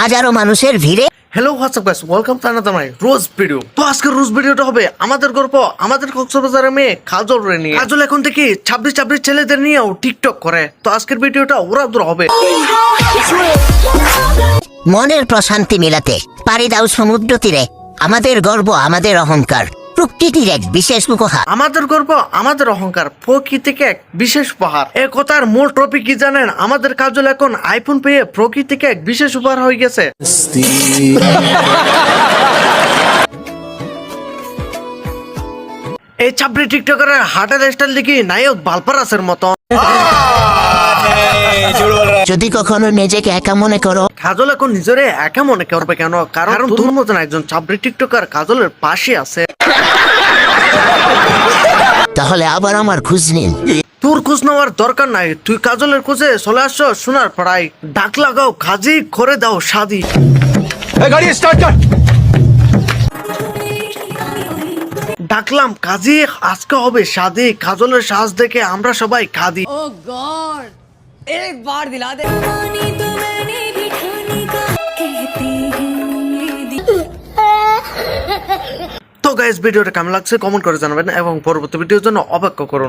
হাজারো মানুষের ভিড়ে। Hello WhatsApp guys, welcome to another my rose video. তো আজকের রোজ ভিডিওটা হবে আমাদের গল্প, আমাদের কক্সবাজারের মেয়ে কাজল রে নিয়ে। কাজল এখন থেকে 26 ছেলেদের নিয়েও টিকটক করে। তো আজকের ভিডিওটা ওরা দূর হবে। মনের প্রশান্তি মেলাতে পাড়ি দাও সমুদ্র তীরে। আমাদের গর্ব, আমাদের অহংকার, প্রকৃতির এক বিশেষ উপহার। আমাদের গর্ব, আমাদের অহংকার, প্রকৃতিকে এক বিশেষ উপহার। এই কথার মূল টপিক কি জানেন? আমাদের কাজল এখন আইফোন পেয়ে প্রকৃতিকে এক বিশেষ উপহার হয়ে গেছে। এই ছাপড়ি টিকটকারের হার্টের স্টাইল দেখি নায়ক বালপারাসের মতো। যদি কখনো নিজেকে একা মনে করো, কাজল এখন নিজেরে একা মনে করবে কেন? কারণ তোর মতন একজন ছাপড়ি টিকটকার কাজলের পাশে আছে। তাহলে আবার আমার খোঁজ নিন। তোর খোঁজ নেওয়ার দরকার নাই, তুই কাজলের খোঁজে চলে আসছো সোনার পাড়ায়। ডাক লাগাও কাজী, করে দাও শাদি। গাড়ি স্টার্ট কর। ডাকলাম কাজী, আজকে হবে শাদি। কাজলের সাজ দেখে আমরা সবাই কাঁদি। ओह गॉड एक बार दिला दे। তো গাইস, ভিডিওটা কেমন লাগছে কমেন্ট করে জানাবেন এবং পরবর্তী ভিডিওর জন্য অপেক্ষা করুন।